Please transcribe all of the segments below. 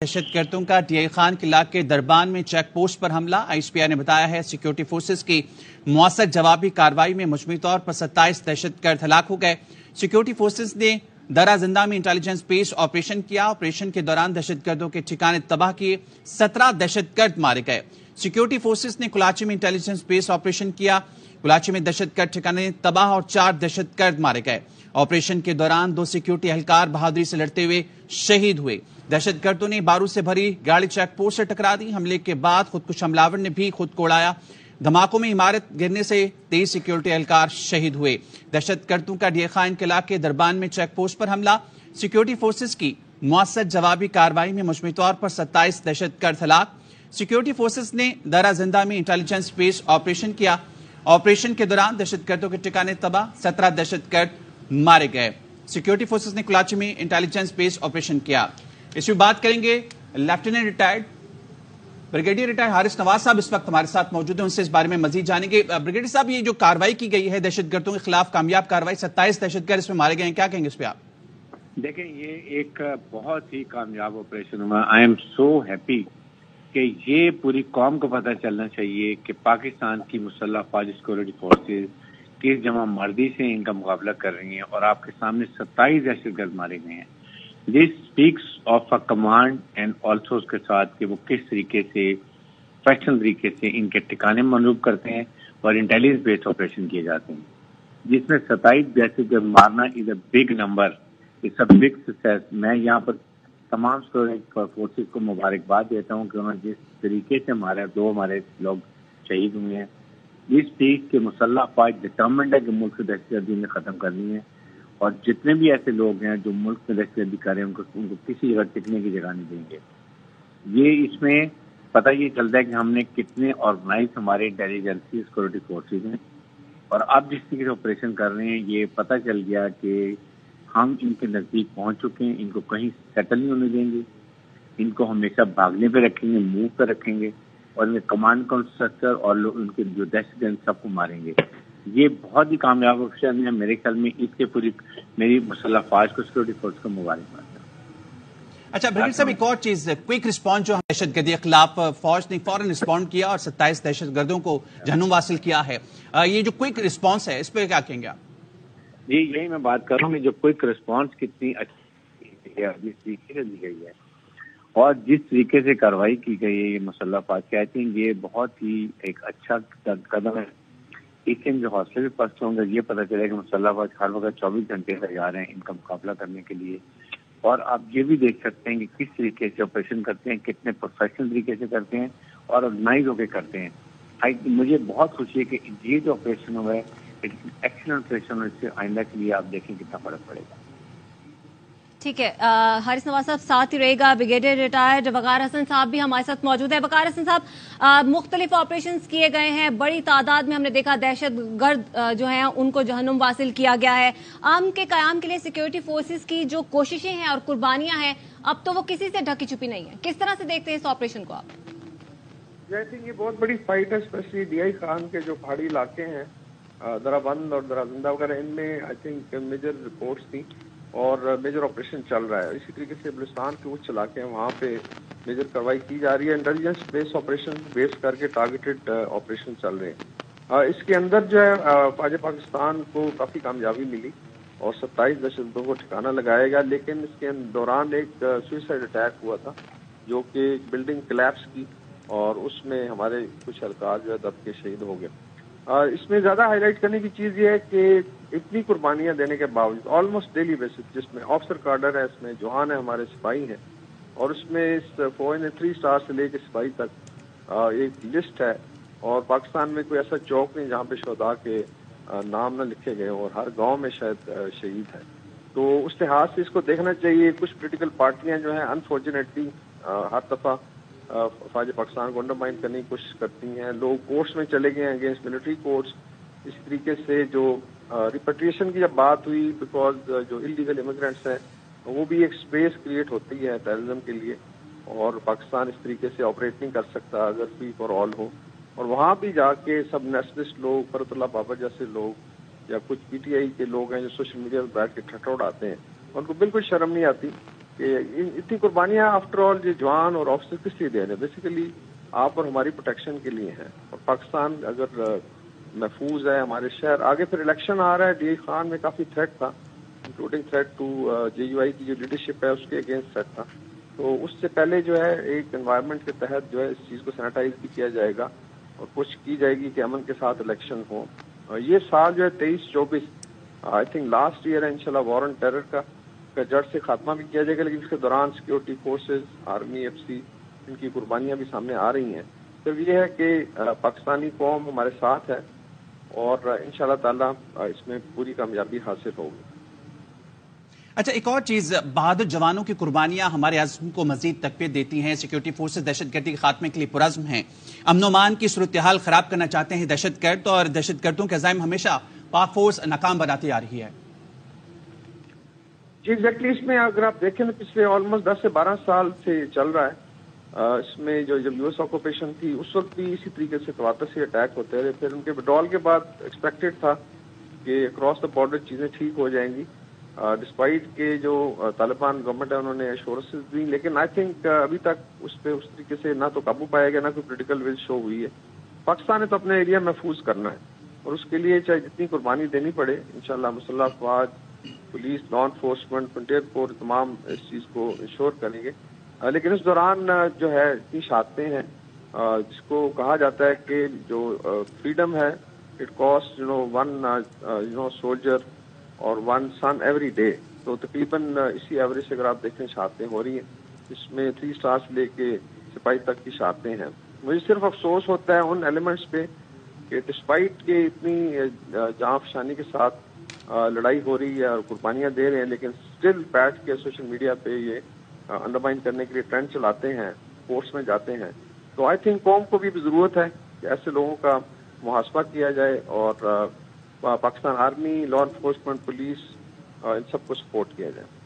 دہشت گردوں کا ٹی آئی خان قلعہ کے دربان میں چیک پوسٹ پر حملہ۔ آئی ایس پی آئی نے بتایا ہے سیکیورٹی فورسز کی مؤثر جوابی کارروائی میں مجموعی طور پر 27 دہشت گرد ہلاک ہو گئے۔ سیکیورٹی فورسز نے درہ زندہ میں انٹیلیجنس بیس آپریشن کیا۔ آپریشن کے دوران دہشت گردوں کے ٹھکانے تباہ کیے، 17 دہشت گرد مارے گئے۔ سیکیورٹی فورسز نے کلاچی میں انٹیلیجنس بیس آپریشن کیا۔ کلاچی میں دہشت گرد ٹھکانے تباہ اور 4 دہشت گرد مارے گئے۔ آپریشن کے دوران 2 سیکیورٹی اہلکار بہادری سے لڑتے ہوئے شہید ہوئے۔ دہشت گردوں نے بارود سے بھری گاڑی چیک پوسٹ سے ٹکرا دی۔ حملے کے بعد خودکش حملاور نے بھی خود کو اڑایا۔ دھماکوں میں عمارت گرنے سے 23 سیکیورٹی اہلکار شہید ہوئے۔ دہشت گردوں کا ٹی آئی خان قلعہ کے دربان میں چیک پوسٹ پر حملہ۔ سیکیورٹی فورسز کی مؤثر جوابی کارروائی میں مجموعی طور پر 27 دہشت گرد ہلاک۔ سیکیورٹی فورسز نے درہ زندہ میں انٹیلیجنس بیس آپریشن کیا۔ آپریشن کے دوران دہشت گردوں کے ٹھکانے تباہ، 17 دہشت گرد مارے گئے۔ سیکیورٹی فورسز نے کلاچی میں انٹیلیجنس بیس آپریشن کیا۔ اس میں بات کریں گے lieutenant retired brigadier retired Haris Nawaz صاحب اس وقت ہمارے ساتھ موجود ہیں، ان سے اس بارے میں مزید جانیں گے۔ بریگیڈیئر صاحب، یہ جو کارروائی کی گئی ہے دہشت گردوں کے خلاف، کامیاب کارروائی، 27 دہشت گرد اس میں مارے گئے ہیں، کیا کہیں گے اس پہ آپ؟ دیکھیں، یہ ایک بہت ہی کامیاب آپریشن ہوا۔ آئی ایم سو ہیپی کہ یہ پوری قوم کو پتہ چلنا چاہیے کہ پاکستان کی مسلح افواج سیکورٹی فورسز کس جمع مردی سے ان کا مقابلہ کر رہی ہیں، اور آپ کے سامنے 27 دہشت گرد مارے گئے ہیں۔ This speaks of a command and also اس کے ساتھ کہ وہ کس طریقے سے پروفیشنل طریقے سے ان کے ٹھکانے منوب کرتے ہیں اور انٹیلیجنس بیسڈ آپریشن کیے جاتے ہیں، جس میں 27 دہشت گرد مارنا is a big number, it's a big success. میں یہاں پر تمام سیکورٹی فورسز کو مبارکباد دیتا ہوں کہ انہوں نے جس طریقے سے ہمارے 2 ہمارے لوگ شہید ہوئے ہیں۔ اس چیز کے مسلح افواج ڈٹرمنڈ ہے کہ ملک سے دہشت گردی نے ختم کرنی ہے، اور جتنے بھی ایسے لوگ ہیں جو ملک میں دہشت گردی کر رہے ہیں ان کو کسی جگہ ٹکنے کی جگہ نہیں دیں گے۔ یہ اس میں پتہ یہ چلتا ہے کہ ہم نے کتنے آرگنائز ہمارے انٹیلیجنس سیکورٹی فورسز ہیں، اور اب جس طریقے سے آپریشن کر رہے ہیں یہ پتہ چل گیا کہ ہم ان کے نزدیک پہنچ چکے ہیں، ان کو کہیں سیٹل نہیں ہونے دیں گے، ان کو ہمیشہ بھاگنے پہ رکھیں گے، موو پہ رکھیں گے، اور ان کے کمانڈ کنسٹرکٹر اور ان کے جو دہشت گرد سب کو ماریں گے۔ یہ بہت ہی کامیاب آپریشن ہے۔ میرے خیال میں اس کے پوری میری مسلح افواج کو سیکورٹی فورس کو مبارکباد۔ اچھا بریگیڈیئر صاحب، ایک اور چیز، کوئک رسپانس جو دہشت گردی کے خلاف فوج نے فوراً رسپونڈ کیا اور 27 دہشت گردوں کو جہنم حاصل کیا ہے، یہ جو کوئک رسپانس ہے اس پہ کیا کہیں گے آپ؟ جی، یہی میں بات کر رہا ہوں کہ جو کوئک رسپانس کتنی اچھی ہے، جس طریقے سے دی گئی ہے اور جس طریقے سے کارروائی کی گئی ہے، یہ مسلح افواج کہتے ہیں یہ بہت ہی ایک اچھا قدم ہے۔ اس سے جو حوصلے بھی پست ہوں گے، یہ پتہ چلے کہ مسلح افواج ہر وقت 24 گھنٹے تیار ہیں ان کا مقابلہ کرنے کے لیے، اور آپ یہ بھی دیکھ سکتے ہیں کہ کس طریقے سے آپریشن کرتے ہیں، کتنے پروفیشنل طریقے سے کرتے ہیں اور آرگنائز ہو کے کرتے ہیں۔ مجھے بہت خوشی ہے کہ یہ جو آپریشن ہوا ہے ایکشن آپریشن، اس سے آئندہ کے لیے آپ دیکھیں کتنا فرق پڑے گا۔ ٹھیک ہے، حارث نواز صاحب ساتھ ہی رہے گا۔ بریگیڈیئر ریٹائرڈ وقار حسن صاحب بھی ہمارے ساتھ موجود ہیں۔ وقار حسن صاحب، مختلف آپریشنز کیے گئے ہیں، بڑی تعداد میں ہم نے دیکھا دہشت گرد جو ہیں ان کو جہنم واصل کیا گیا ہے۔ امن کے قیام کے لیے سیکیورٹی فورسز کی جو کوششیں ہیں اور قربانیاں ہیں، اب تو وہ کسی سے ڈھکی چھپی نہیں ہیں، کس طرح سے دیکھتے ہیں اس آپریشن کو آپ؟ آئی تھنک یہ بہت بڑی فائٹ ہے، اسپیشلی ڈی آئی خان کے جو پہاڑی علاقے ہیں، درہ بند اور درہ زندہ وغیرہ، ان میں آئی تھنک میجر رپورٹس تھیں اور میجر آپریشن چل رہا ہے۔ اسی طریقے سے بلوچستان کے کچھ علاقے ہیں، وہاں پہ میجر کارروائی کی جا رہی ہے، انٹیلیجنس بیس آپریشن بیس کر کے ٹارگیٹڈ آپریشن چل رہے ہیں۔ اس کے اندر جو ہے فوج پاکستان کو کافی کامیابی ملی اور 27 دہشت گردوں کو ٹھکانہ لگایا گیا، لیکن اس کے دوران ایک سوئسائڈ اٹیک ہوا تھا جو کہ بلڈنگ کلیپس کی، اور اس میں ہمارے کچھ اہلکار جو ہے دب کے شہید ہو گئے۔ اس میں زیادہ ہائی لائٹ کرنے کی چیز یہ ہے کہ اتنی قربانیاں دینے کے باوجود آلموسٹ ڈیلی بیسس، جس میں آفیسر کارڈر ہے، اس میں جوان ہے، ہمارے سپاہی ہیں، اور اس میں اس فوج نے 3 اسٹار سے لے کے سپاہی تک ایک لسٹ ہے، اور پاکستان میں کوئی ایسا چوک نہیں جہاں پہ شہداء کے نام نہ لکھے گئے، اور ہر گاؤں میں شاید شہید ہے۔ تو اس لحاظ سے اس کو دیکھنا چاہیے۔ کچھ پولیٹیکل پارٹیاں جو ہیں انفارچونیٹلی ہر دفعہ فوج پاکستان کو انڈرمائن کرنے کی کوشش کرتی ہیں، لوگ کورٹس میں چلے گئے ہیں اگینسٹ ملٹری کورٹس۔ اس طریقے سے جو ریپیٹریشن کی جب بات ہوئی، بیکاز جو انلیگل امیگرینٹس ہیں وہ بھی ایک اسپیس کریٹ ہوتی ہے ٹیررزم کے لیے، اور پاکستان اس طریقے سے آپریٹ نہیں کر سکتا اگر فری فار آل ہو، اور وہاں بھی جا کے سب نیشنلسٹ لوگ، فرت اللہ بابر جیسے لوگ یا کچھ پی ٹی آئی کے لوگ ہیں جو سوشل میڈیا پہ بیٹھ کے ٹھٹھا اڑاتے ہیں، ان کو بالکل شرم نہیں آتی کہ کہ اتنی قربانیاں آفٹر آل یہ جوان اور آفیسر کس لیے دے رہے ہیں؟ بیسیکلی آپ اور ہماری پروٹیکشن کے لیے ہیں. اور پاکستان اگر محفوظ ہے، ہمارے شہر آگے پھر الیکشن آ رہا ہے. ڈی خان میں کافی تھریٹ تھا، انکلوڈنگ تھریٹ ٹو JUI کی جو لیڈرشپ ہے اس کے اگینسٹ تھریٹ تھا. تو اس سے پہلے جو ہے ایک انوائرمنٹ کے تحت جو ہے اس چیز کو سینیٹائز بھی کیا جائے گا اور کوشش کی جائے گی کہ امن کے ساتھ الیکشن ہو. یہ سال جو ہے 23-24 آئی تھنک لاسٹ ایئر ہے انشاءاللہ وار آن ٹیرر کا جڑ سے خاتمہ بھی کیا جائے گا. لیکن اس کے دوران سیکورٹی فورسز، آرمی، FC ان کی قربانیاں بھی سامنے آ رہی ہیں. تو یہ ہے کہ پاکستانی قوم ہمارے ساتھ ہے اور انشاءاللہ تعالی اس میں پوری کامیابی حاصل ہوگی. اچھا، ایک اور چیز، بہادر جوانوں کی قربانیاں ہمارے عزم کو مزید تقویت دیتی ہیں. سیکورٹی فورسز دہشت گردی کے خاتمے کے لیے پرعزم ہیں. امن و امان کی صورتحال خراب کرنا چاہتے ہیں دہشت گرد، اور دہشت گردوں کے عزائم ہمیشہ پاک فورس ناکام بناتی آ رہی ہے. جی ایگزیکٹلی، اس میں اگر آپ دیکھیں تو پچھلے آلموسٹ 10 سے 12 سال سے چل رہا ہے. اس میں جب US آکوپیشن تھی اس وقت بھی اسی طریقے سے تواتر سے اٹیک ہوتے رہے. پھر ان کے وڈرال کے بعد ایکسپیکٹڈ تھا کہ اکراس دا بارڈر چیزیں ٹھیک ہو جائیں گی، ڈسپائٹ کہ جو طالبان گورنمنٹ ہے انہوں نے ایشورنسز دی. لیکن آئی تھنک ابھی تک اس پہ اس طریقے سے نہ تو قابو پایا گیا، نہ کوئی پولیٹیکل ول شو ہوئی ہے. پاکستان نے تو اپنے ایریا محفوظ کرنا ہے اور اس کے لیے چاہے جتنی قربانی دینی پڑے انشاءاللہ مسلح افواج، police, law enforcement, frontier force تمام اس چیز کو انشور کریں گے. لیکن اس دوران جو ہے اتنی شہادتیں ہیں جس کو کہا جاتا ہے کہ جو فریڈم ہے اٹ کاسٹ ون سولجر اور ون سن ایوری ڈے. تو تقریباً اسی ایوریج سے اگر آپ دیکھیں شہادتیں ہو رہی ہیں، اس میں 3 سٹار سے لے کے سپاہی تک کی شہادتیں ہیں. مجھے صرف افسوس ہوتا ہے ان ایلیمنٹس پہ کہ ڈسپائٹ کے اتنی جاں فشانی کے ساتھ لڑائی ہو رہی ہے اور قربانیاں دے رہے ہیں، لیکن اسٹل بیٹھ کے سوشل میڈیا پہ یہ انڈرمائن کرنے کے لیے ٹرینڈ چلاتے ہیں، کورٹس میں جاتے ہیں. تو آئی تھنک قوم کو بھی ضرورت ہے کہ ایسے لوگوں کا محاسبہ کیا جائے اور Pakistan army, law enforcement, police ان سب کو سپورٹ کیا جائے.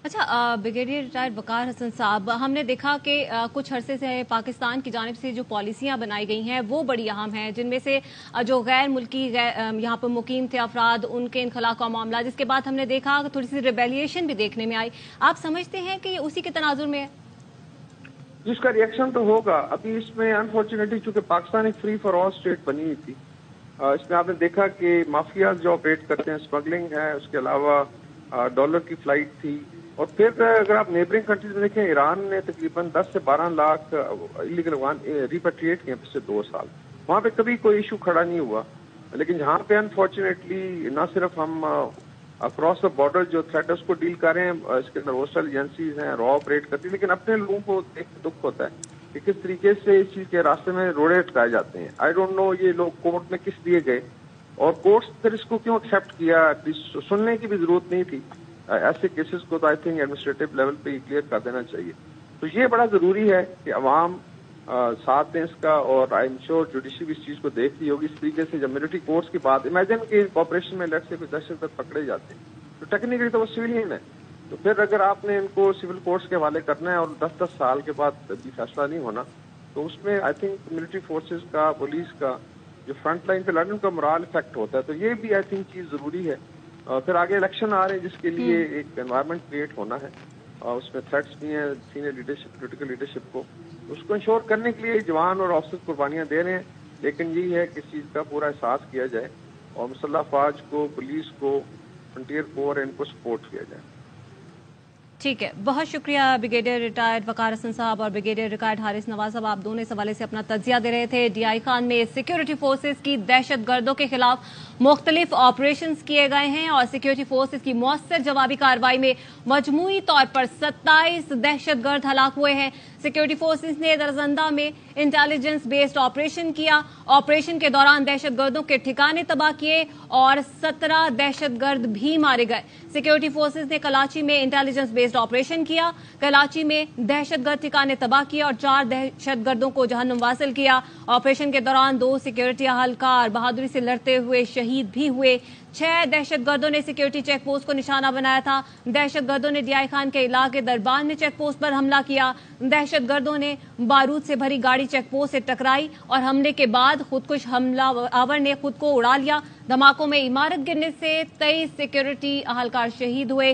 اچھا، بریگیڈیئر ریٹائرڈ وقار حسن صاحب، ہم نے دیکھا کہ کچھ عرصے سے پاکستان کی جانب سے جو پالیسیاں بنائی گئی ہیں وہ بڑی اہم ہیں، جن میں سے جو غیر ملکی یہاں پر مقیم تھے افراد، ان کے انخلاء کا معاملہ، جس کے بعد ہم نے دیکھا کہ تھوڑی سی ریبیلیشن بھی دیکھنے میں آئی. آپ سمجھتے ہیں کہ یہ اسی کے تناظر میں ہے؟ اس کا ریئیکشن تو ہوگا. ابھی اس میں انفارچونیٹلی چونکہ پاکستان ایک فری فار آل اسٹیٹ بنی ہوئی تھی، اس میں آپ نے دیکھا کہ مافیاز جو آپریٹ کرتے ہیں، اسمگلنگ ہے، اس کے علاوہ ڈالر کی فلائٹ تھی. اور پھر اگر آپ نیبرنگ کنٹریز میں دیکھیں، ایران نے تقریباً 10 سے 12 لاکھ ایلیگل ریپیٹریٹ کیے پچھلے 2 سال. وہاں پہ کبھی کوئی ایشو کھڑا نہیں ہوا. لیکن جہاں پہ انفارچونیٹلی نہ صرف ہم اکراس دا بارڈر جو تھریٹ ہے اس کو ڈیل کر رہے ہیں، اس کے اندر ہوسٹل ایجنسیز ہیں، را آپریٹ کرتی ہیں، لیکن اپنے لوگوں کو دیکھ کے دکھ ہوتا ہے کہ کس طریقے سے اس چیز کے راستے میں روڑے اٹکائے جاتے ہیں. آئی ڈونٹ نو یہ لوگ کورٹ میں کس لیے گئے اور کورٹس پھر اس کو کیوں ایکسیپٹ کیا. سننے کی بھی ضرورت نہیں تھی. ایسے کیسز کو تو آئی تھنک ایڈمنسٹریٹو لیول پہ ہی کلیئر کر دینا چاہیے. تو یہ بڑا ضروری ہے کہ عوام ساتھ دیں اس کا، اور آئی ایم شیور جوڈیشری بھی اس چیز کو دیکھ رہی ہوگی. اس طریقے سے جب ملٹری کورٹس کی بات، امیجن کہ کوآپریشن میں لیٹ سے کوئی دہشت گرد پکڑے جاتے ہیں تو ٹیکنیکلی تو وہ سویلین ہے، تو پھر اگر آپ نے ان کو سول کورٹس کے حوالے کرنا ہے اور 10 سال کے بعد بھی فیصلہ نہیں ہونا، تو اس میں آئی تھنک ملٹری فورسز کا، پولیس کا جو فرنٹ لائن پہ لڑنے کا مرال افیکٹ ہوتا ہے. تو یہ بھی آئی تھنک چیز ضروری ہے. پھر آگے الیکشن آ رہے ہیں جس کے لیے ایک انوائرمنٹ کریٹ ہونا ہے، اور اس میں تھریٹس بھی ہیں سینئر لیڈرشپ، پولیٹیکل لیڈرشپ کو. اس کو انشور کرنے کے لیے جوان اور آفیسر قربانیاں دے رہے ہیں. لیکن یہی ہے کہ اس چیز کا پورا احساس کیا جائے اور مسلح افواج کو، پولیس کو، فرنٹیئر فورس ان کو سپورٹ کیا جائے. ٹھیک ہے، بہت شکریہ بریگیڈیئر ریٹائرڈ وقار حسن صاحب اور بریگیڈیئر ریٹائرڈ حارث نواز صاحب. آپ دونوں اس حوالے سے اپنا تجزیہ دے رہے تھے. DI خان میں سیکیورٹی فورسز کی دہشت گردوں کے خلاف مختلف آپریشنز کیے گئے ہیں اور سیکیورٹی فورسز کی مؤثر جوابی کارروائی میں مجموعی طور پر 27 دہشت گرد ہلاک ہوئے ہیں. سیکیورٹی فورسز نے درزندہ میں انٹیلیجنس بیسڈ آپریشن کیا. آپریشن کے دوران دہشت گردوں کے ٹھکانے تباہ کیے اور 17 دہشت گرد بھی مارے گئے. سیکیورٹی فورسز نے کراچی میں انٹیلیجنس بیسڈ آپریشن کیا. کراچی میں دہشت گرد ٹھکانے تباہ کیے اور 4 دہشت گردوں کو جہنم واصل کیا. آپریشن کے دوران 2 سیکیورٹی اہلکار بہادری سے لڑتے ہوئے شہید بھی ہوئے. 6 دہشت گردوں نے سیکیورٹی چیک پوسٹ کو نشانہ بنایا تھا. دہشت گردوں نے DI خان کے علاقے دربان میں چیک پوسٹ پر حملہ کیا. دہشت گردوں نے بارود سے بھری گاڑی چیک پوسٹ سے ٹکرائی اور حملے کے بعد خودکش حملہ آور نے خود کو اڑا لیا. دھماکوں میں عمارت گرنے سے 23 سیکیورٹی اہلکار شہید ہوئے.